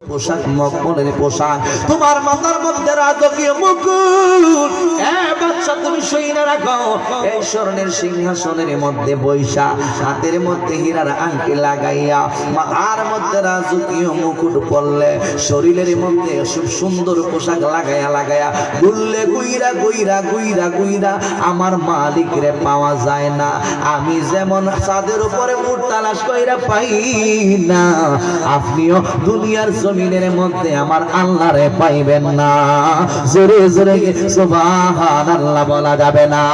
পোশাক, মখমলের পোশাক, তোমার মাথার মধ্যে রাজকীয় মুকুট। বাদশা তুমি শুইনা রাখো, এই স্বর্ণের সিংহাসনের মধ্যে বৈশা, হাতের মধ্যে হীরার আংটি লাগাইয়া, মাথার মধ্যে রাজকীয় মুকুট পরলে, শরীরের মধ্যে খুব সুন্দর পোশাক লাগাইয়া লাগাইয়া ঘুরলে গুইরা গুইরা গুইরা গুইরা আমার মালিক রে পাওয়া যায় না। আমি যেমন চাঁদের উপরে উট তালাশ কইরা পাই না, আপনিও দুনিয়ার জমিনের মধ্যে আমার আল্লাহ রে পাইবেন না। জোরে জোরে সুবহানাল্লাহ বলা যাবে না,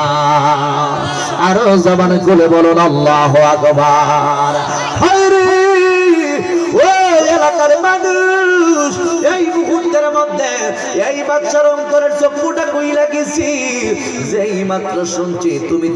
আরো জবান খুলে বলুন আল্লাহু আকবার। হায়রে ও এলাকার মানুষ, এই মুহূর্তের মধ্যে এই বাচ্চার অন্তরের চক্ষুটা কইলা গেছি, যেই মাত্র শুনছি তুমি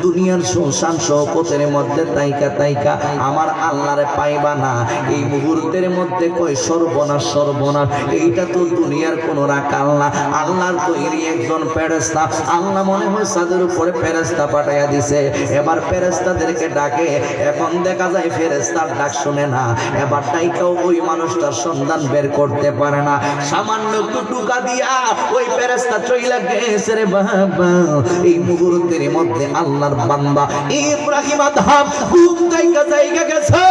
দুনিয়ার সুনসান শওকতের মধ্যে তাইকা তাইকা আমার আল্লাহরে পাইবা না, এই মুহূর্তের মধ্যে কই সর্বনাশ সর্বনাশ। এইটা তো দুনিয়ার কোন রাখাল না, আল্লাহর তৈরি একজন ফেরেশতা। আল্লাহ মনে হয় চাঁদের উপরে ফেরেশতা পাঠাইয়া দিছে। এবার ফেরেশতাদেরকে ডাকে, এখন দেখা যায় ফেরেশতার ডাক শুনে না, এবার ডাইকাও ওই মানুষটার সন্ধান বের করতে পারে না। সামান্য টুকা দিয়া ওই ফেরেশতা চইলা গেছে রে বাবা। এই মুহূর্তের মধ্যে আল্লাহর বান্দা ইব্রাহিম আদম ঘুম থেকে জায়গা গেছে,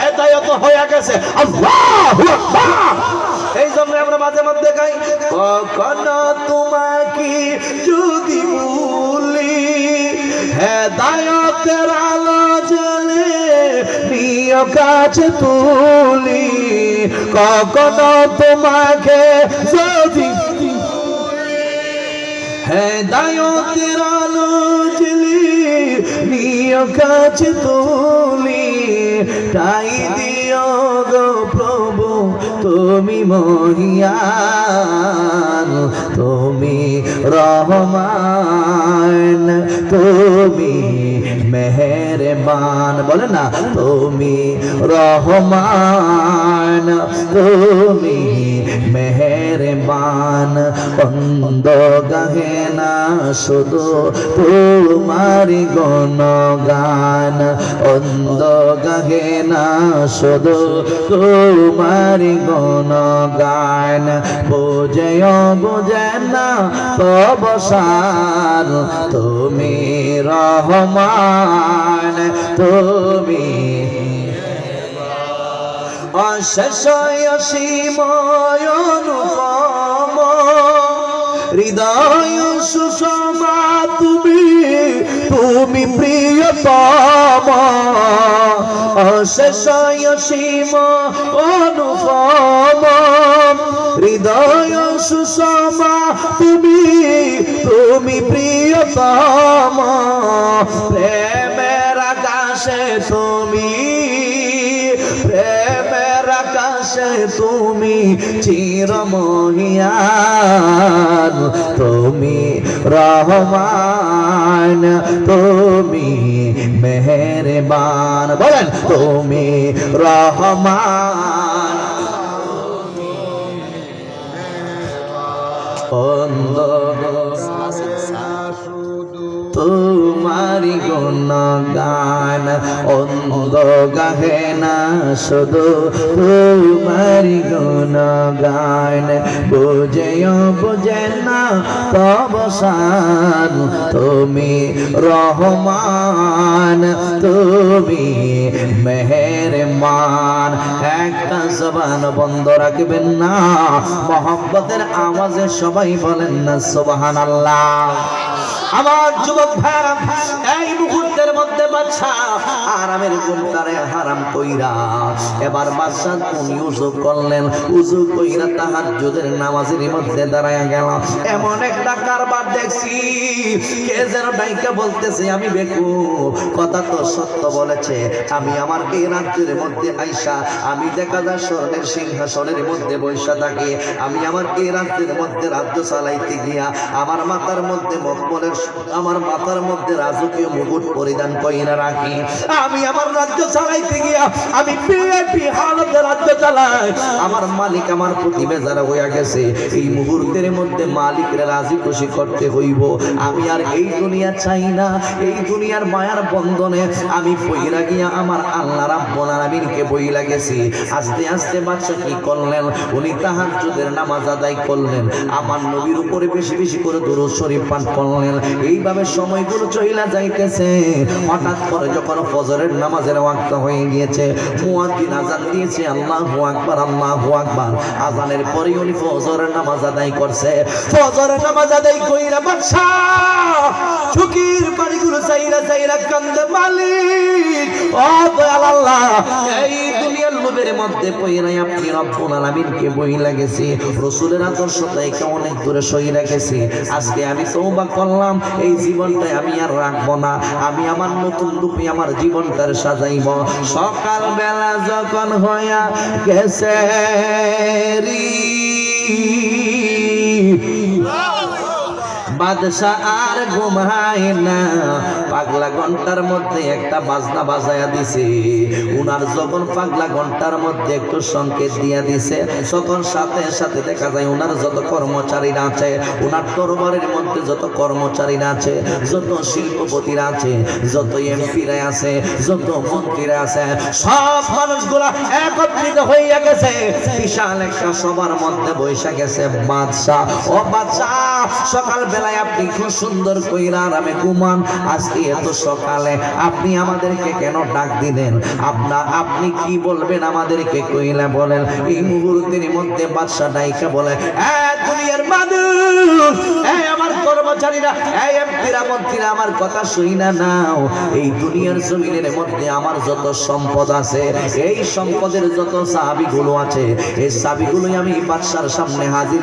হেদায়েত হয়ে গেছে। আল্লাহু আকবার। এই জন্য আমরা মাঝে মধ্যে গাই, কখনো তোমাকে যদি ভুলি, হেদায়েতের আলো জ্বলে প্রিয় কাছে তুলি। কখনো তোমাকে যদি হেদায়েতের আলো জ্বলে প্রিয় কাছে তুলি, তাই দিও গো প্রভু তুমি মহিয়ান, তুমি রহমান, তুমি মেহেরবান। বলে না, তুমি রহমান, তুমি মেহেরবান। অন্ধ গাহে না শুধু তোমারি গুণগান, অন্ধ গাহে না শুধু তোমারি গুণগান। বোঝেও বোঝে না তবসার, তুমি রহমান, তুমি অশেষ অসীম অনুপম, হৃদয় সুষমা তুমি, তুমি প্রিয়তম। অশেষ অসীম অনুপম, হৃদয় সুষমা তুমি, তুমি প্রিয়তম। প্রেমের আকাশে তুমি, প্রেমের আকাশে তুমি চিরমহিয়ান, তুমি রহমান, তুমি মেহেরবান। বলেন, তুমি রহমান, তোমারি গুণগান। অন্ধ গাহে না শুধু তোমারি গুণগান, বুঝেও বুঝে না তবসান, তুমি রহমান, তুমি মেহেরবান। একটা জবান বন্ধ রাখবেন না, মহব্বতের আওয়াজে সবাই বলেন না সুবহানাল্লাহ। আমার যুবক ভাইরা, এই মুহূর্তের মধ্যে বাদশা আরামের ঘুমটারে হারাম কইরা এবার বাদশা উনি উযু করলেন। উযু কইরা তাহাজ্জুদের নামাজের মধ্যে দাঁড়ায়া গেল। এমন একটা কারবার দেখছি, কে যেন ডাইকা বলতেছে, আমি বেকুব, কথা তো সত্য বলেছে। আমি আমার এই রাজ্যের মধ্যে আইসা, আমি দেখা যায় স্বর্ণের সিংহাসনের মধ্যে বৈশা থাকি। আমি আমার এই রাজ্যের মধ্যে রাজ্য চালাইতে গিয়া আমার মাথার মধ্যে মখমলের, আমার মাথার মধ্যে রাজকীয় মুকুট পরিধান পরিধান কইরা রাখি। আমি আমার রাজ্য চালাইতে গিয়া আমি ভিআইপি হালতে রাজ্য চালাই, আমার মালিক আমার প্রতি বেজার হইয়া গেছে। এই মুহূর্তের মধ্যে মালিকরে রাজি খুশি করতে হইব। আমি আর এই দুনিয়া চাই না, এই দুনিয়ার মায়ার বন্ধনে আমি পইরা গিয়া আমার আল্লাহ রাব্বুল আলামিনকে বইলা গেছি। আস্তে আস্তে বাদশা কি করলেন, উনি তাহাজ্জুদের নামাজ আদায় করলেন, আমার নবীর উপরে বেশি বেশি করে দুরূদ শরীফ পাঠ করলেন। এইভাবে সময়গুলো চইলা যাইতেছে। হঠাৎ করে যখন ফজরের নামাজের ওয়াক্ত হয়ে গিয়েছে, মুয়াজ্জিন আযান দিয়েছে, আল্লাহু আকবার আল্লাহু আকবার। আযানের পরে উনি ফজরের নামাজ আদায় করছে। ফজরের নামাজ আদায় কইরা বাদশা চোখের পানিগুলো চাইরা চাইরা কান্দে, মালিক ও দয়াল আল্লাহ, এই দুনিয়ার লোভের মধ্যে পইরা আপনি রব্বুল আলামিনকে বইলা গেছি, রাসূলের আদর্শটাকে অনেক দূরে সইরা গেছি। আজকে আমি তওবা করলাম, এই জীবনটাই আমি আর রাখবো না, আমি আমার নতুন রূপে আমার জীবনটার সাজাইব। সকাল বেলা যখন হইয়া গেছে বাদশা আর ঘুমায় না, পাগলা ঘন্টার মধ্যে একটা বাজনা বাজায়া দিছে। উনার যখন পাগলা ঘন্টার মধ্যে একটু সংকেত দিয়া দিছে, তখন সাথে সাথে দেখা যায় উনার যত কর্মচারীরা আছে, উনার দরবারের মধ্যে যত কর্মচারীরা আছে, যত শিল্পপতিরা আছে, যত এমপিরা আছে, যত মন্ত্রীরা আছে, সব মানুষগুলা একত্রিত হইয়া গেছে। বিশাল একটা সবার মধ্যে বৈশা গেছে বাদশা। ও বাদশা, সকাল বেলা আপনি খুব সুন্দর কইরা আরামে ঘুমান, আজকে এত সকালে আপনি আমাদেরকে কেন ডাক দিলেন? আপনি কি বলবেন আমাদেরকে কইলা বলেন। এই মুহূর্তের মধ্যে বাদশা ডাইকা বলে, দুনিয়ার মানুষ, আমার কর্মচারীরা, এমপিরা মন্ত্রীরা, আমার কথা শুইনা নাও। এই দুনিয়ার জমিনের মধ্যে আমার যত সম্পদ আছে, এই সম্পদের যত চাবিগুলো আছে, এই চাবিগুলোই আমি বাদশার সামনে হাজির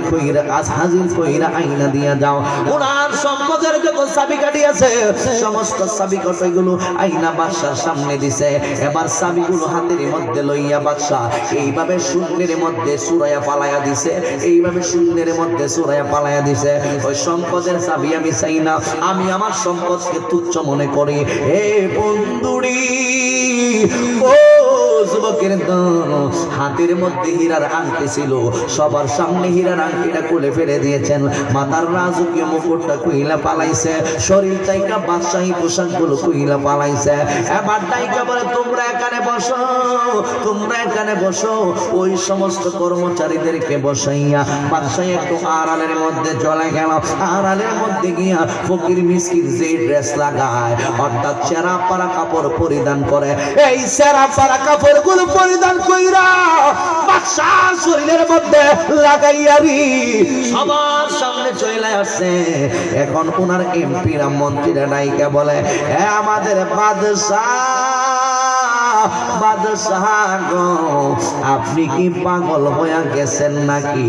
কইরা আইনা দিয়া যাও। ওনার সম্পদের যত চাবি কাঠি আছে, সমস্ত চাবি কাঠিগুলো আইনা বাদশার সামনে দিছে। এবার চাবিগুলো হাতের মধ্যে লইয়া বাদশা এইভাবে শূন্যের মধ্যে সুরাইয়া পালাইয়া দিছে, এইভাবে শূন্যের মধ্যে সুরাইয়া পালাইয়া দিছে। ওই সম্পদের চাবি আমি চাই না, আমি আমার সম্পদকে তুচ্ছ মনে করি। হে বন্ধুরি, ও যুবকের দল, হাতের মধ্যে হীরার আংটি ছিল, সবার সামনে হীরার আংটিটা খুলে ফেলে দিয়েছেন। মাথার রাজকীয় মুকুটটা কইলা পালাইছে, শরীর তাইকা বাদশাহী পোশাকগুলো কইলা পালাইছে। এবার তাইকা বলে, তোমরা এখানে বসো, তোমরা এখানে বসো। ওই সমস্ত কর্মচারীদেরকে বসাইয়া বাদশাহী একটু আড়ালের মধ্যে চলে গেল। আড়ালের মধ্যে গিয়া ফকির মিসকিন যে ড্রেস লাগায়, অর্থাৎ চেরা পাড়া কাপড় পরিধান করে, এই চেরা পাড়া কাপড় গুলো পরিধান কইরা বাদশার শরীরের মধ্যে লাগাইয়ারি সবার সামনে চলে আসছে। এখন ওনার এমপিরা মন্ত্রীরা নায়িকা বলে, আমাদের বাদশাহ গো, আপনি কি পাগল হইয়া গেছেন নাকি?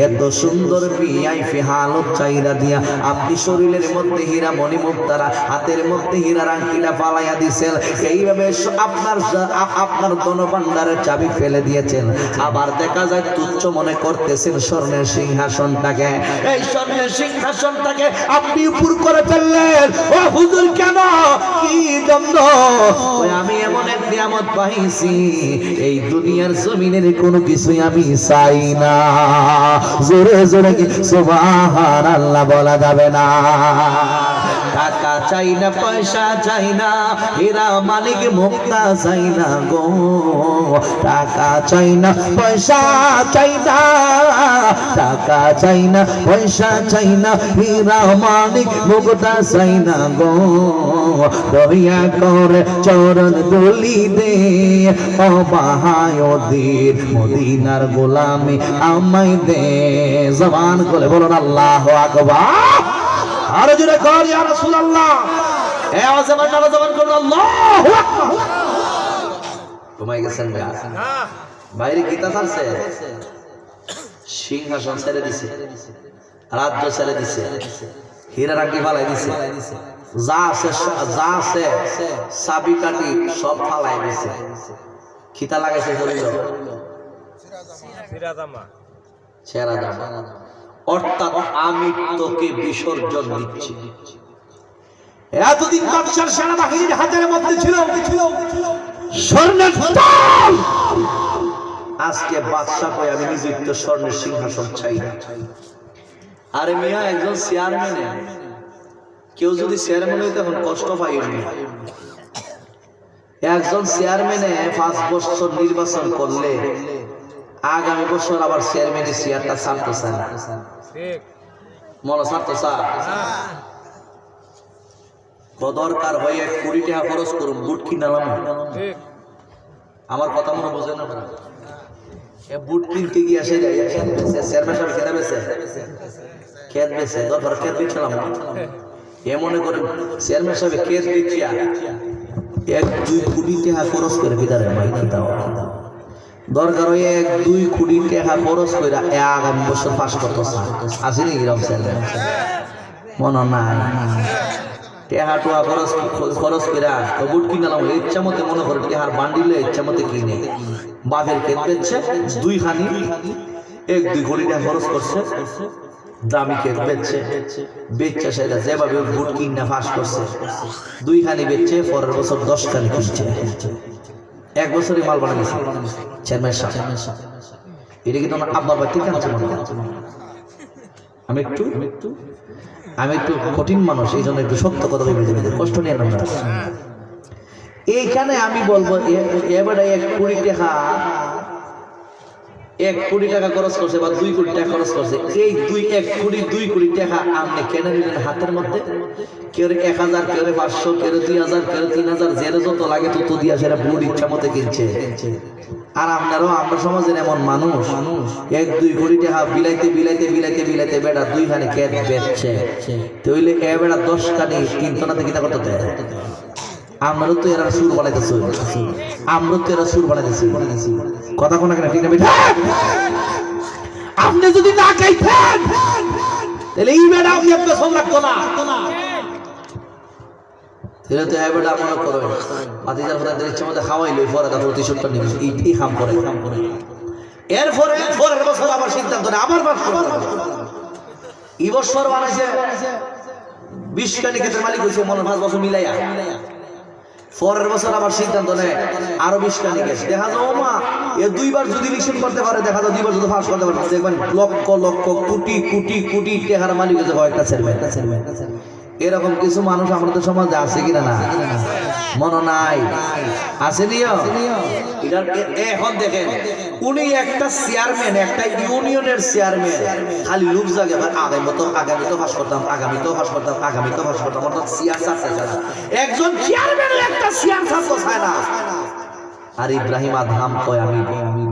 এত সুন্দর ভিআইপি হালত চাইরা দিয়া আপনি শরীরের মধ্যে হীরা মণি মুক্তারা, হাতের মধ্যে হীরার আংটিটা পালাইয়া দিয়েছেন, এইভাবে আপনার ধনভাণ্ডারের চাবি ফেলে দিয়েছেন। আবার দেখা যায় তুচ্ছ মনে করতেছেন স্বর্ণের সিংহাসনটাকে, এই স্বর্ণের সিংহাসনটাকে আপনি উপর করে ফেললেন। ও হুজুর, কেন? কি দ্বন্দ্ব? আমি এমন এক নিয়ামত পাইছি, এই দুনিয়ার জমিনের কোনো কিছুই আমি চাই না। জোরে জোরে কি সুবহানাল্লাহ বলা যাবে না? টাকা চাই না, পয়সা চাই না, হীরা মানিক মুক্তা চাই না গো। টাকা চাই না, পয়সা চাই না, টাকা চাই না, পয়সা চাই না, হীরা মানিক মুক্তা চাই না গো। দয়া করে চরণ দুলি দে, ও বাহায়ুদ্দিন, মদিনার গোলামি আমায় দে। জবান খুলে বলুন আল্লাহু আকবার। আরো জোরে কর ইয়া রাসূলুল্লাহ। এই আওয়াজে বাজানো জবান করুন আল্লাহু আকবার। ঘুমাই গেছেন না? বাইরে গীতা চলছে, সিংহাসন ছেড়ে দিছে, রাজ্য ছেড়ে দিছে, হীরার আংটি ফালাই দিছে, যা আছে চাবি কাঠি সব ফালাই দিছে। খিতা লাগাইছে শরীর, ছেঁড়া জামা। অর্থাৎ আমি তোকে বিসর্জন দিচ্ছি। এতদিন বাদশার সেনাবাহিনীর হাতের মধ্যে ছিল স্বর্ণের তাল। আজকে বাদশা কয় আমি নিযুক্ত স্বর্ণের সিংহাসন চাই না। আরে মিয়া একজন চেয়ারম্যানে, কেউ যদি চেয়ারম্যান হইতে এখন কষ্ট পাইনি। একজন চেয়ারম্যানে 5 বছর নির্বাচন করলে আগামী বছর আবার চেয়ারম্যানের চেয়ারটা ছাড়তে চায় না, মনে ছাড়তে চায়। দরকার হয় 1 কোটি টাকা খরচ করুন, বুট কিনালাম। আমার কথা মনে বোঝে না? বুট কিনতে গিয়ে আসে চেয়ারম্যান সাহেব খেতে বেছে খেত বেছে, দরকার খেত বেছিলাম এ মনে করেন চেয়ারম্যান সাহেব খেত দেখিয়া 1-2 কোটি টাকা খরচ করে বিদারে মাইকি দেওয়া। দরকার হয় 1-2 কোটি টাকা খরচ করে আগামী বছর পাস করতে আসেনি এরকম চেয়ারম্যান মনে নাই। টেহা টোয়া খরচ করে বুট কিনালাম ইচ্ছা মতে, মনে করে টেহার বান্ডিলে ইচ্ছা মতে কিনে বাঘের ক্ষেত বেচছে 2 খানি, 1-2 কোটি টাকা খরচ করছে, দামি ক্ষেত বেচছে সেটা যেভাবে বুট কিনা ফাঁস করছে 2 খানি বেচছে, পরের বছর 10 খানি কিনছে, 1 বছরই মাল বানাইছে চেয়ারম্যান সাহেব। এটা কিন্তু আমার আব্বার বাড়ি থেকে আনছে মনে হয়। আমি একটু কঠিন মানুষ, এই জন্য একটু সত্য কথা ভেবে কষ্ট নিয়ে না। এইখানে আমি বলবো এবারে 1 কোটি টাকা খরচ করছে বা 2 কোটি টাকা খরচ করছে, এই 2 কোটি টাকা আপনি কেন নিলেন হাতের মধ্যে? কেউ 1000, কেউ 500, কেউ 2000, কেউ 3000, যে যত লাগে তত দিয়া সেটা বুট ইচ্ছা মতো কিনছে। আর আপনারাও আমরা সমাজের এমন মানুষ 1-2 কোটি টাকা বিলাইতে বেটা 2 খানি খেত বেচছে, তাইলে এ বেটা 10 খানি কিনতো না, কিনা করতে আমরাও তো এরা সুর বানাইতেছি, কথা কোনা কেন ঠিক না বেটা? আপনি যদি না খাইতেন তাহলে এই বেটা আপনি পেছন রাখতো না, তাহলে তো এই বেটা মনে করবে বাতিজার ফোরাদের ইচ্ছে মতো খাওয়াইলো, পরে তার প্রতিশোধটা নিবে, এই খাম করে। এরপরে পরের বছর আবার সিদ্ধান্ত নেয় আবার বাস করবে। এই বছর বানাইছে 20 খানি ক্ষেতের মালিক হয়েছে, মনে 5 বছর মিলাইয়া। পরের বছর আবার সিদ্ধান্ত নেয় আরো 20 খানি ক্ষেত। দেখা যাও মা এ 2 বার যদি ইলেকশন করতে পারে, দেখা যাও 2 বার যদি ফাঁস করতে পারে, দেখবেন লক্ষ কোটি টাকার মালিক হয়েছে কয়েকটা চেয়ারম্যান। এরকম কিছু মানুষ আমাদের সমাজে আছে কিনা না মনে নাই? আছে নিও। এখন দেখেন উনি একটা চেয়ারম্যান, একটা ইউনিয়নের চেয়ারম্যান, খালি লোক জাগে আগামী তো ফাঁস করতাম, অর্থাৎ চেয়ার ছাড়তে চায় না। একজন চেয়ারম্যান একটা চেয়ার ছাড়তে চায় না। আর ইব্রাহিম আদহাম কয় আমি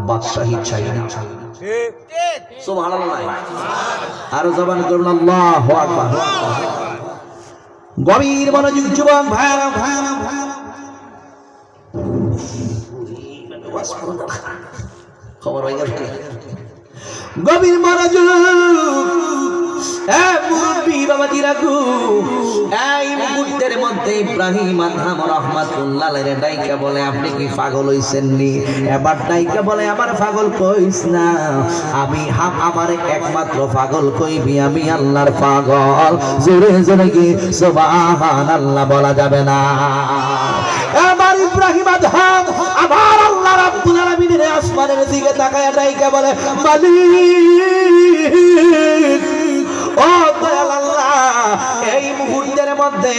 বাদশাহী চাই না। সুবহানাল্লাহ। আরো জবান করুন আল্লাহু আকবার। গভীর মনোযোগ যুবক ভাইরা, খবর হয়ে গেল। গভীর মনোযোগ মুরব্বী বাবাজিরা গো, এই মুহূর্তের মধ্যে ইব্রাহিম আদহাম রাহমাতুল্লাহ আলাইহি ডাইকা বলে আপনি কি পাগল হইছেন নি? এবার ডাইকা বলে আমার পাগল কইস না, আমি আমার একমাত্র পাগল কইবি আমি আল্লাহর পাগল। জোরে জোরে কি সুবহানাল্লাহ বলা যাবে না? এবার ইব্রাহিম আদহাম আবার আল্লাহ রাব্বুল আলামিনের আসমানের দিকে তাকায়া ডাইকা বলে মালিক ও দয়াল আল্লাহ, এই মুহূর্তের মধ্যে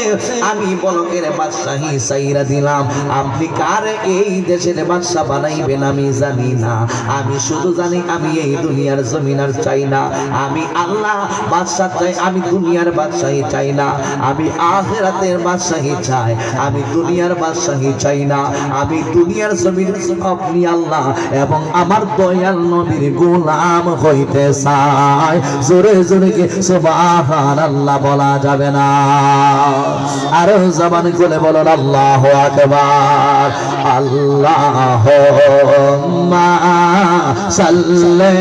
আমি বলকের বাদশাহী চাইরা দিলাম, আপনি কার এই দেশের বাদশা বানাইবেন আমি জানি না, আমি শুধু জানি আমি এই দুনিয়ার জমিন আর চাই না, আমি আল্লাহ বাদশা চাই, আমি দুনিয়ার বাদশাহী চাই না, আমি আখিরাতের বাদশাহী চাই, আমি দুনিয়ার বাদশাহী চাই না, আমি দুনিয়ার জমিন আপনি আল্লাহ এবং আমার দয়াল নবীর গোলাম হইতে চাই। জোরে জোরে কি সুবহানাল্লাহ বলা যাবে না? আর জবান খুলে বলুন আল্লাহু আকবার। আল্লাহুম্মা সাল্লি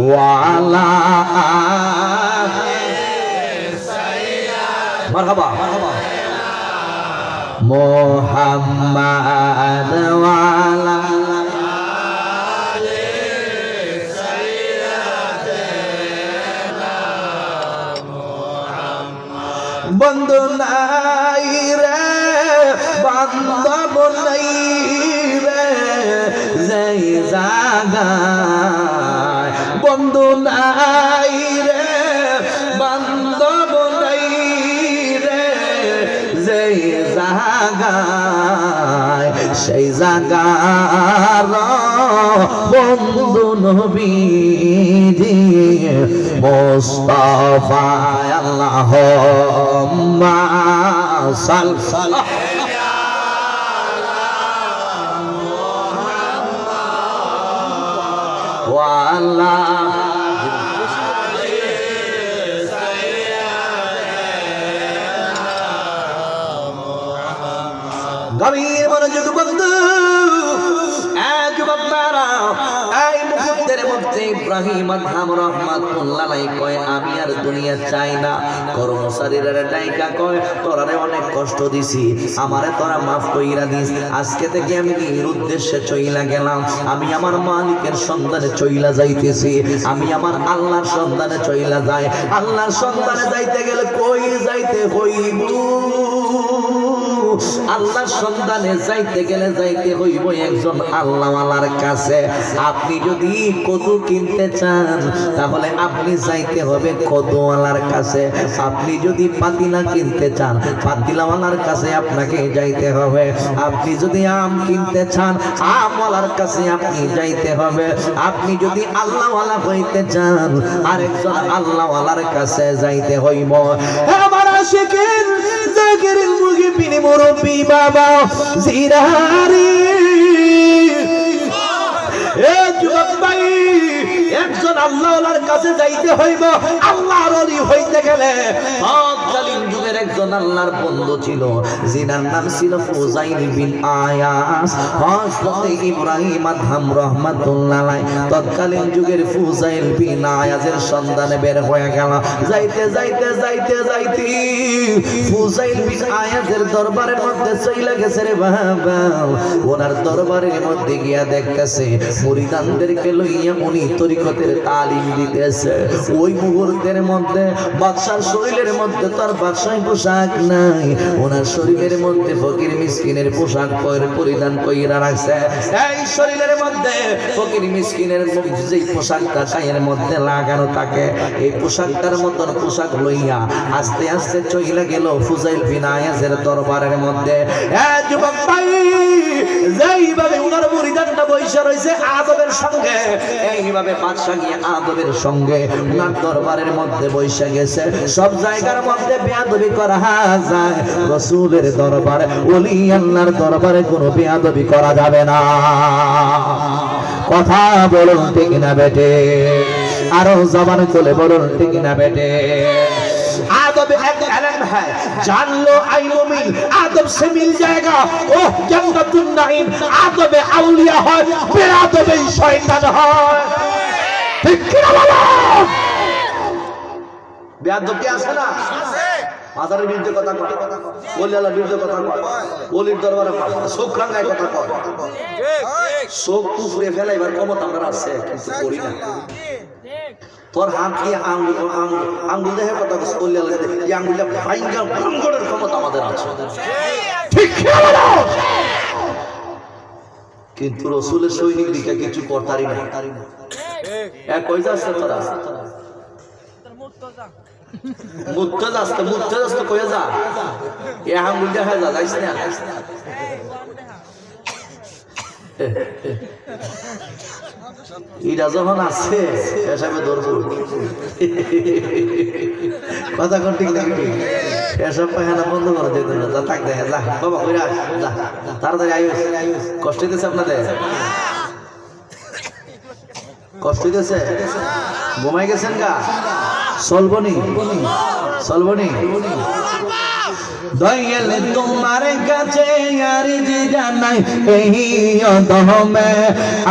ওয়া আলা মারহাবা মুহাম্মাদ ওয়া আলা বন্ধু নাই রে বান্ধব নাই রে যেই জায়গায় বন্ধু নাই রে বান্ধব নাই রে যেই জায়গায় সেই জায়গার বন্ধু নবীজি মুস্তাফা আল্লাহুম্মা সাল্লি ওয়া আলা গভীর মনোযোগ বন্ধু যুবক তারা এই মুহূর্তের মধ্যে ইব্রাহিম আদহাম রাহমাতুল্লাহ আলাইহি কয় আমি আর দুনিয়া চাই না। কর্মচারীরা ডাইকা কয় তোরারে অনেক কষ্ট দিছি, আমারে তোরা মাফ কইরা দিস। আজকে থেকে আমি এর উদ্দেশ্যে চইলা গেলাম, আমি আমার মালিকের সন্ধানে চইলা যাইতেছি, আমি আমার আল্লাহর সন্ধানে চইলা যাই। আল্লাহর সন্ধানে যাইতে গেলে কই যাইতে হইব? আল্লাহর সন্ধানে যাইতে গেলে যাইতে হইব একজন আল্লাহওয়ালার কাছে। আপনি যদি কদু কিনতে চান তাহলে আপনি যাইতে হবে কদুওয়ালার কাছে। আপনি যদি পাতিলা কিনতে চান পাতিলাওয়ালার কাছে আপনাকে যাইতে হবে। আপনি যদি আম কিনতে চান আমওয়ালার কাছে আপনি যাইতে হবে। আপনি যদি আল্লাহওয়ালা হইতে চান আরেকজন আল্লাহওয়ালার কাছে যাইতে হইব। আমার আশিকিন জাকিরিল মুগিবিন মুরব্বি বাবা জিরারি যুবক ভাই একজন আল্লাহওয়ালার কাছে যাইতে হইব। আল্লাহর ওলি হইতে গেলে তৎকালীন যুগের একজন আল্লাহর বন্ধু ছিল যিনার নাম ছিল ফুজাইল বিন আয়াস। হযরত ইব্রাহিম আদহাম রাহমাতুল্লাহ আলাইহি তৎকালীন যুগের ফুজাইল বিন আয়াসের সন্ধানে বের হয়ে গেল। যাইতে যাইতে যাইতে যাইতে ফুজাইল বিন আয়াসের দরবারের মধ্যে চইলা গেছে রে বাবা। ওনার দরবারের মধ্যে গিয়া দেখতেছে মুরিদানদেরকে লইয়া উনি তরিকতের তালিম দিতেছে। ওই মুহূর্তের মধ্যে বাদশার শরীরের মধ্যে তার বাদশাহী পোশাক নাই, ওনার শরীরের মধ্যে ফকির মিসকিনের পোশাক পরিধান কইরা রাখছে। এই শরীরের মধ্যে ফকির মিসকিনের যেই পোশাকটা গায়ের মধ্যে লাগানো থাকে এই পোশাকটার মতন পোশাক লইয়া আস্তে আস্তে চইলা গেল ফুজাইল বিন আয়াসের দরবারের মধ্যে। যুবক ভাই যেইভাবে ওনার মুরিদানটা বইসা রইছে আদবের সঙ্গে, এইভাবে বাদশা গিয়ে আদবের সঙ্গে ওনার দরবারের মধ্যে বইসা গেছে। সব জায়গার মধ্যে বেয়াদবি করা যায়, রাসূলের দরবারে ওলি আল্লাহর দরবারে কোনো বেয়াদবি করা যাবে না। কথা বলুন ঠিক না বেটে? আরো জবান খুলে বলুন ঠিক না বেটে? आदब एक इल्म है, जान लो आई मोमिन आदब से मिल जाएगा ओ जन्नतुन नईम। आदब औलिया है, बेअदब शैतान है। ठीक ना बोलो? बेअदब क्या আছে না? মাদারের বিরুদ্ধে কথা কয়, ওলি আল্লাহর বিরুদ্ধে কথা কয়, ওলির দরবারে চোখ রাঙায় কথা কয়। ঠিক চোখ কুফরে ফেলাইবার ক্ষমতা আমার আছে কিন্তু করি না। তোর হাত দিয়ে আঙ্গুল দেখে কথা বললে এই আঙ্গুলটা ভাঙ্গা ভাঙ্গনের ক্ষমতা আমাদের আছে। ঠিক কিন্তু রাসূলের সৈনিক দিকে কিছু করতারি না। এক কই যাচ্ছে তোরা? মুত্তাজাস্তে কইয়া যা, এ আঙ্গুলটা হয়ে যা, যাইস না। ইরা যখন আছে এসবে ধরবো কথা কোন ঠিক নাকি? এসব পায়খানা বন্ধ করে দেখো না, যা থাক দেখে যা বাবা কইরা যা তাড়াতাড়ি আইস। কষ্ট হইতেছে আপনাদের? কষ্ট হইতেছে? ঘুমাই গেছেন গা? চলবনি চলবনি দয়াল তোমার কাছে আরজি জানাই এই অধমে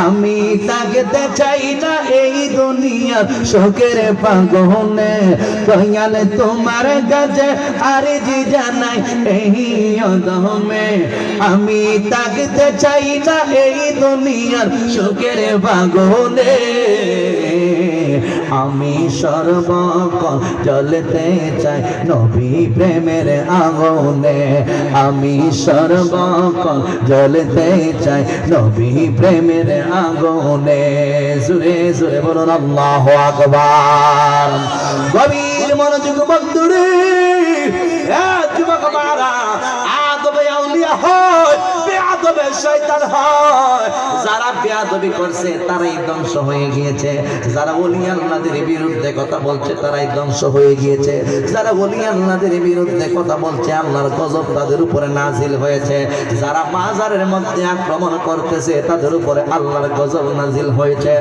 আমি থাকতে চাই না এই দুনিয়ার শোকের পাগলে। দয়াল তোমার কাছে আরজি জানাই এই অধমে আমি থাকতে চাই না এই দুনিয়ার শোকের পাগলে। আমি সর্বক্ষণ জ্বলতে চাই নবী প্রেমের আগুনে, আমি সর্বক্ষণ জ্বলতে চাই নবী প্রেমের আগুনে। জোরে জোরে বলুন আল্লাহু আকবার। গভীর মনোযোগ বন্ধুরে, যুবক মারা আদবে আউলিয়া হয়, বেয়াদবে শয়তান হয়। যারা বেয়াদবি করছে তারাই ধ্বংস হয়ে গিয়েছে, যারা ওলি আল্লাহদের বিরুদ্ধে কথা বলছে তারাই ধ্বংস হয়ে গিয়েছে, যারা ওলি আল্লাহদের বিরুদ্ধে কথা বলছে আল্লাহর গজব তাদের উপরে নাজিল হয়েছে, যারা মাজারের মধ্যে আক্রমণ করতেছে তাদের উপরে আল্লাহর গজব নাজিল হয়েছে।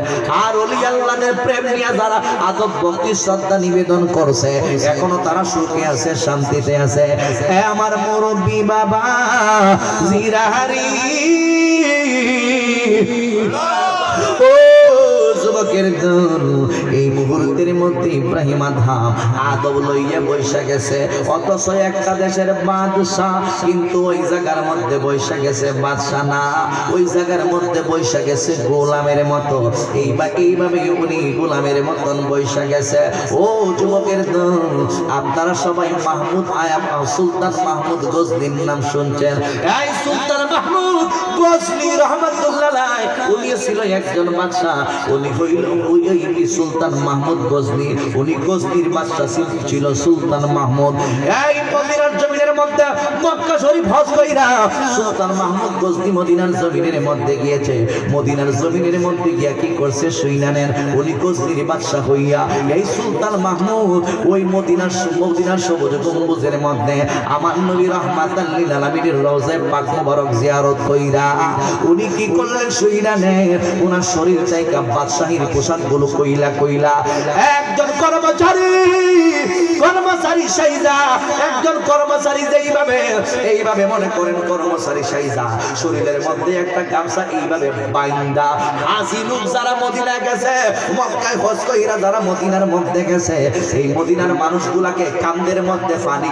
আর ওলি আল্লাহদের প্রেম নিয়ে যারা আদব ভক্তি শ্রদ্ধা নিবেদন করছে এখনো তারা সুখে আছে, শান্তিতে আছে। আমার মুরব্বী বাবা জিরাহারি, ও যুবকের দল, এই মুহূর্তের মধ্যে ইব্রাহিম আদম আদব লইয়া বৈশা গেছে, অথচ একটা দেশের বাদশাহ, কিন্তু ওই জায়গার মধ্যে বৈশা গেছে বাদশাহ না, ওই জায়গার মধ্যে বৈশা গেছে গোলামের মতো। এইভাবে উনি গোলামের মতন বৈশা গেছে। ও যুবকের দল, আপনারা সবাই মাহমুদ আয়াম সুলতান মাহমুদ গজনীর নাম শুনছেন। এই সুলতান মাহমুদ গজনী রহমাতুল্লাহ আলাইহি, উনি ছিল একজন বাদশাহ, উনি হইল ওই সুলতান মাহমুদ গজনী, উনি গজনীর বাদশাহ ছিল সুলতান মাহমুদ। এই মদিনার জমিনের মধ্যে মক্কা শরীফ হজ কইরা সুলতান মাহমুদ গজনী মদিনার জমিনের মধ্যে গিয়েছে। মদিনার জমিনের মধ্যে গিয়া কি করছে শুইনানেন, উনি গজনীর বাদশাহ হইয়া এই সুলতান মাহমুদ ওই মদিনার সবুজ গম্বুজের মধ্যে আমার নবী রাহমাতাল লিল আলামিনের রওজায়ে পাক মোবারক জিয়ারত কইরা উনি কি করলেন শুইনানেন, ওনার শরীর চাইকা বাদশাহীর পোশাকগুলো কইলা একজন কর্মচারী সাইজা, একজন কর্মচারী এইভাবে মনে করেন কর্মচারী সাইজা, শরীরের মধ্যে একটা গামছা এইভাবে বাইন্দা, হাসি লোক যারা মদিনা গেছে, মক্কায় হজ কইরা যারা মদিনার মধ্যে গেছে, এই মদিনার মানুষগুলাকে কান্দের মধ্যে পানি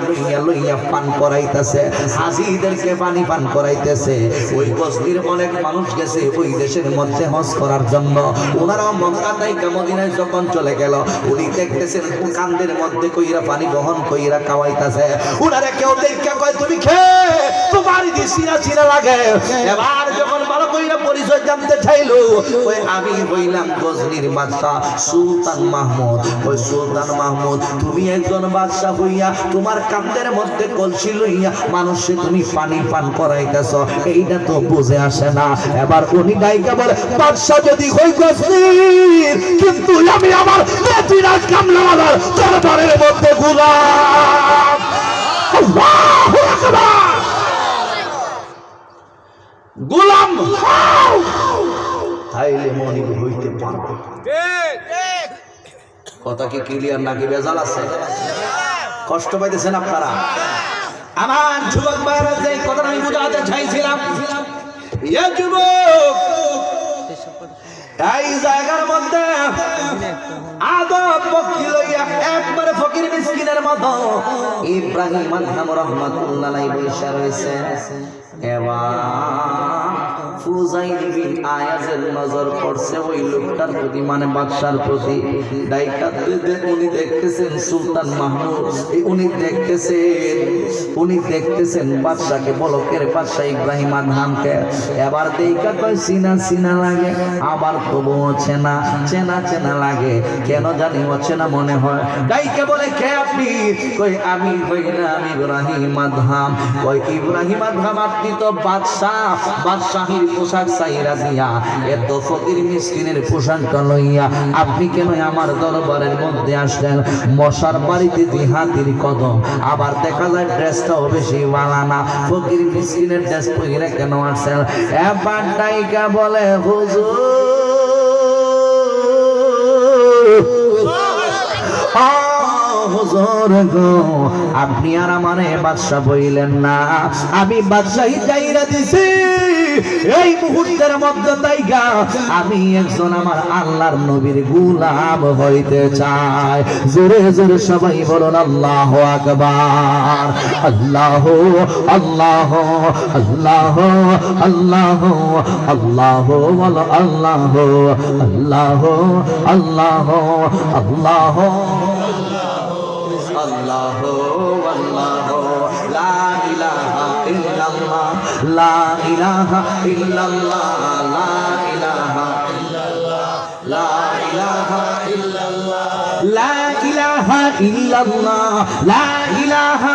লইয়া পান করাইতেছে, হাজিদেরকে পানি পান করাইতেছে। ওই গজনীর অনেক মানুষ গেছে ওই দেশের মধ্যে হজ করার জন্য, ওনারাও মক্কা থেকে মদিনায় যখন চলে গেল, উনি দেখতেছেন কান্দের মধ্যে কইরা পানি বহন কইরা খাওয়াইতেছে। ওনারা কেউ দেখে কয় তুমি খেয়ে তোমার সিনা লাগে। এবার যখন ভালো কইরা পরিচয় জানতে চাইলো, ওই আমি হইলাম গজনীর বাদশাহ সুলতান মাহমুদ। ওই সুলতান মাহমুদ, তুমি একজন বাদশাহ হইয়া তোমার কান্দের মধ্যে কলসি লইয়া মানুষে তুমি পানি পান করাইতেছ, এইটা তো বুঝে আসে না। এবার উনি ডাইকা বলে, বাদশাহ যদি হই গজনীর, কিন্তু আমি আমার মদিনার কামলাওয়ালার দরবারের মধ্যে গোলাম। আল্লাহু আকবার। গোলাম তাইলে মনিব হইতে পারবে। কথা কি ক্লিয়ার নাকি বেজাল আছে? কষ্ট পাইতেছেন আপনারা? আমার যুবক ভাইরা, যে কথা আমি বুঝাতে চাইছিলাম, ইয়া যুবক, এই জায়গার মধ্যে আদব ভক্তি লইয়া একবারে ফকির মিসকিনের মতো ইব্রাহিম আদম রাহমাতুল্লাহ আলাইহি বসে রয়েছে। এবার ফুজাইল বিন আয়াজের নজর পড়ছে ওই লোকটার প্রতি, মানে বাদশার প্রতি। উনি দেখতেছেন সুলতান মাহমুদ, উনি দেখতেছেন বাদশাকে, বলকের বাদশা ইব্রাহিম আদমকে। এবার দেখা কয় চিনা লাগে, আবার তবুও চেনা লাগে, কেন জানি অচেনা মনে হয়। ডাইকে বলে, কে আপনি? কই আমি হইলাম ইব্রাহিম আদম। কই ইব্রাহিম আদম, আপনি তো বাদশাহীর পোশাক চাইরা দিয়া এত ফকির মিসকিনের পোশাকটা লইয়া আপনি কেন আমার দরবারের মধ্যে আসলেন? মশার বাড়িতে হাতির কদম, আবার দেখা যায় ড্রেসটাও বেশি বানানা, ফকির মিসকিনের ড্রেস পরে কেন আসছেন? এবার ডাইকা বলে, হুজুর হুজুর গো আপনি আর আমারে বাদশা বইলেন না, আমি বাদশাহী চাইরা দিছি এই মুহূর্তের মধ্যে তাইগা আমি একজন আমার আল্লাহর নবীর গোলাম হইতে চাই। জোরে জোরে সবাই বলুন আল্লাহু আকবার। আল্লাহ আল্লাহ আল্লাহ আল্লাহ আল্লাহ বল আল্লাহ আল্লাহ আল্লাহ আল্লাহ আল্লাহ আল্লাহ লা ইলাহা ইল্লাল্লাহ লা ইলাহা ইল্লাল্লাহ লা ইলাহা ইল্লাল্লাহ লা ইলাহা ইল্লাল্লাহ লা ইলাহা ইল্লাল্লাহ লা ইলাহা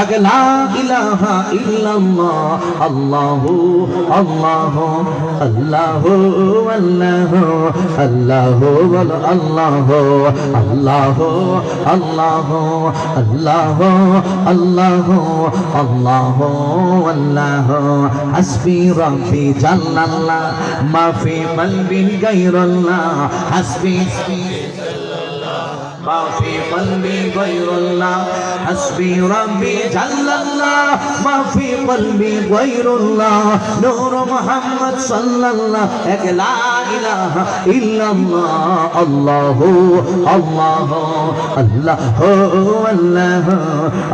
এক লা ইলাহা ইল্লাল্লাহ আল্লাহু আল্লাহু আল্লাহু আল্লাহু আল্লাহু বল আল্লাহু আল্লাহু আল্লাহু আল্লাহু আল্লাহু আল্লাহু আল্লাহু হাসবি রাব্বি জাল্লাল্লাহ মা ফি কলবি গায়রুল্লাহ হাসবি ما في قلبي غير الله حسبي ربي جل الله ما في قلبي غير الله نور محمد صلى الله لا إله إلا الله الله الله الله الله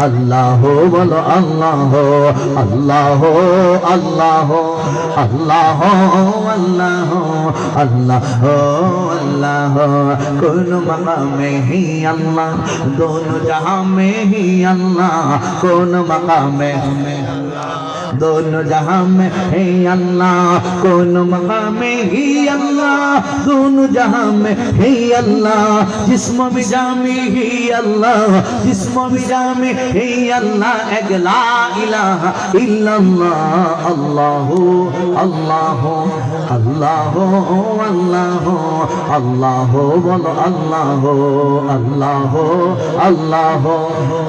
الله ولا الله الله الله الله الله الله الله كل مقام अल्लाह दोनों जहां में ही अल्लाह कौन मकाम में दोनों जहां में है अल्लाह कौन मकाम में ही अल्लाह दोनों जहां में है अल्लाह जिस्म भी जामी ही अल्लाह जिस्म भी जामी है अल्लाह एक ला इलाहा इल्लल्लाह अल्लाह अल्लाह अल्लाह अल्लाह अल्लाह बोलो अल्लाह अल्लाह अल्लाह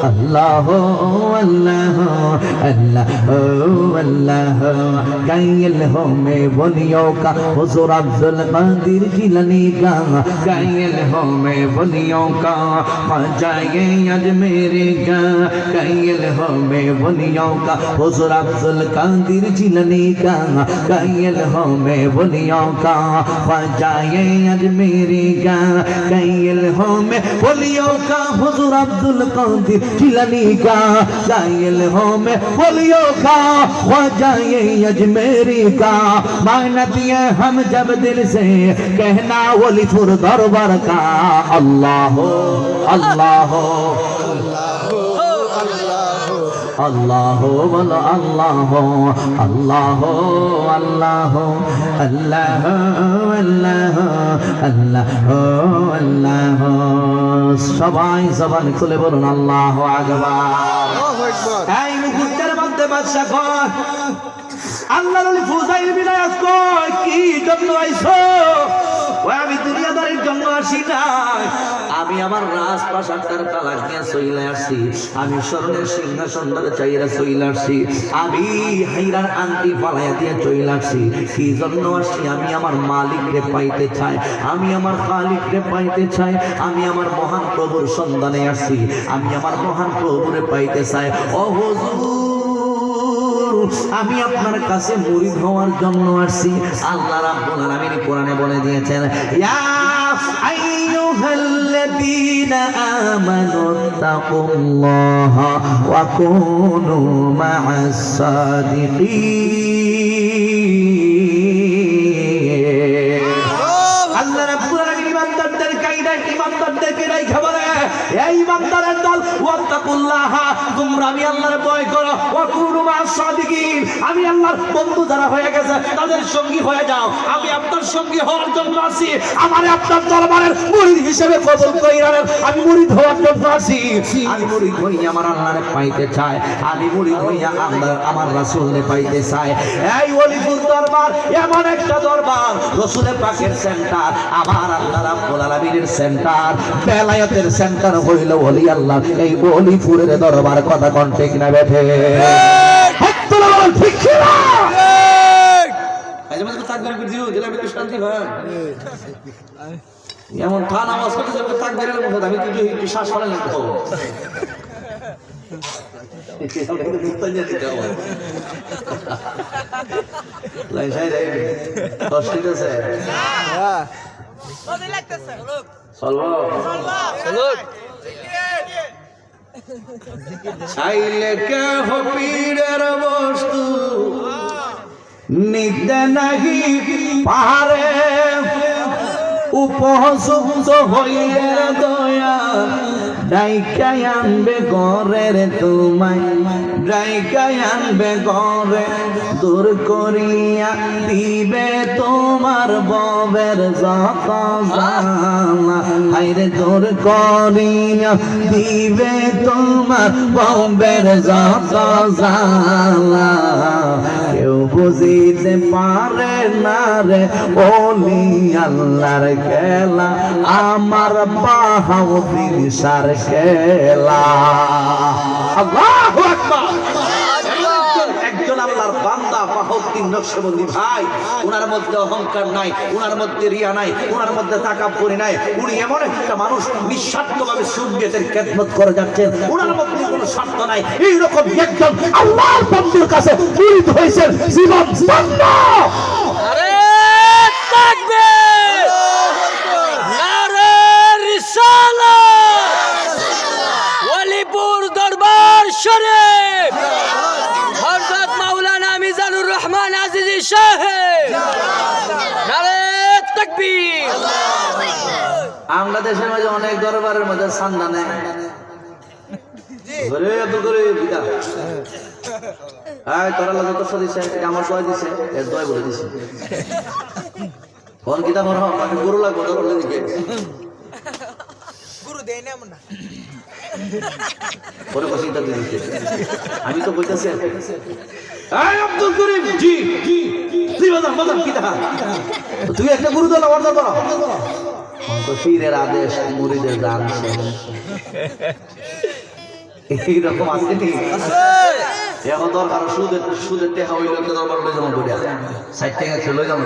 अल्लाह अल्लाह अल्लाह अल्लाह गायल हो में बोलियों का हुजूर अब्दुल कादिर जिलानी का गायल हो में बोलियों का जाए अजमेरी का गायल हो में बोलियों का हुजूर अब्दुल कादिर जिलानी का गायल हो में बोलियों का जाए अजमेरी का गायल हो में बोलियों का हुजूर अब्दुल कादिर जिलानी का गायल हो में बोलियों का ख्वाजाए अजमेरी का मानती है हम जब दिल से कहना वलीपुर दरबार का अल्लाह अल्लाह अल्लाह बोलो अल्लाह अल्लाह अल्लाह अल्लाह अल्लाह अल्लाह अल्लाह সবাই জবান খুলে বলুন আল্লাহু আকবার। এই মুহূর্তের মধ্যে বাদশা কয় আল্লাহর ওলি ফুজাইল বিলায়াত কয় কি জন্য আইছো? ওই আমি দুনিয়াদারির জন্য আসি নাই, আমি আমার রাজপ্রাসাদটার তালাক নিয়ে চলে আসছি, আমি স্বর্ণের সিংহাসনটাকে চাইরা চলে আসছি, আমি হাইরার আংটি পালাইয়া দিয়ে চলে আসছি। কি জন্য আসছি? আমি আমার মালিককে পাইতে চাই, আমি আমার খালিককে পাইতে চাই, আমি আমার মহান প্রভুর সন্ধানে আসছি, আমি আমার মহান প্রভুরে পাইতে চাই। ও হুজুর, আমি আপনার কাছে মুরিদ হওয়ার জন্য আসছি। আল্লাহ রাব্বুল আলামিন কোরআনে বলে দিয়েছেন, ইয়া আইয়ুহাল্লাযীনা আমানু তাকুল্লাহা ওয়া কুনু মা'আস সাদিকিন। আল্লাহ রাব্বুল আলামিন ইমানদারদের কায়দা ইমানদারদেরকে রাইখা বলে, এই ইমানদারের দল ওয়াত্তাকুল্লাহা, তোমরা আমি আল্লাহর ভয় করো, ওয়া কুনু মা'আস সাদিকিন, আমি আল্লাহর বন্ধু যারা হয়ে গেছে তাদের সঙ্গী হয়ে যাও। আমি আপনার সঙ্গী হওয়ার জন্য আসি, আমারে আপনার দরবারের মুরিদ হিসেবে কবুল কইরালেন। আমি মুরিদ হওয়ার জন্য আসি, আমি মুরিদ হইয়া আমার আল্লাহরে পাইতে চাই, আমি মুরিদ হইয়া আল্লাহ আমার রাসূলকে পাইতে চাই। এই ওলিপুর দরবার এমন একটা দরবার, রাসূলের পাকের সেন্টার, আমার আল্লাহ রাব্বুল আলামিনের সেন্টার, বেলায়েতের সেন্টার হইল ওলি আল্লাহ। এই ওলিপুরের দরবার কথা কোন ঠিক না বেঠে? ঠিক ঠিক না? আজ আমাদের তাকবীর করে দিও, দিলে আমি তো শান্তি হয়। এমন থান আওয়াজ করতে যাবে তাকবীরের মধ্যে আমি তুই একটু শ্বাস ফেলে লাগতো চাইলে কে পীরের বস্তু নিতে নাহি পাহাড়ে উপযুক্ত হইলে দয়া ডাইকাই আনবে ঘরের তোমায় ডাইকাই আনবে ঘরে দূর করিয়া দিবে তোমার ববের যত জ্বালা হায়রে দূর করিয়া দিবে তোমার ববের যত জ্বালা কেউ বুঝিতে পারে না রে ওলি আল্লাহর খেলা আমার বাহাউদ্দিন সার খেলা আল্লাহু আকবার একজন আল্লাহর বান্দা বাহাউদ্দিন নকশবন্দি ভাই ওনার মধ্যে অহংকার নাই ওনার মধ্যে রিয়া নাই ওনার মধ্যে তাকাব্বুরি নাই উনি এমন একটা মানুষ নিঃস্বার্থভাবে সুন্নিয়তের খেদমত করে যাচ্ছেন ওনার মধ্যে কোনো স্বার্থ নাই এইরকম একজন আল্লাহর বান্দার কাছে মুরিদ হয়েছেন জীবন বন্ধ আরে তাকবীর নারে রিসালাত ওয়ালিপুর দরবার শরীফ হযরত মাওলানা মিজানুর রহমান আজিজি সাহেব নারে তাকবীর আমরা দেশের মাঝে অনেক দরবারের মধ্যে সান্দা নেয় ঘরে এত করে বিদা আয় তোরা লাগে তো দিছে আমার কয় দিছে এর দয় বলে দিছে কোন কিতা মর আমি গুরু লাগবো তো বলে দিকে গুরু দেয় না না পরে কসিটা দিতে আমি তো কইতাছি আয় আব্দুল করিম জি তুই বাজার কিতা তুই একটা গুরু দল অর্ডার করো তো পীরের আদেশ মুরিদের দান এইরকম আছে নি এখন দরকার সুদের টেকা হইলে দরবার লই যাবো 60 টাকা লই যাবো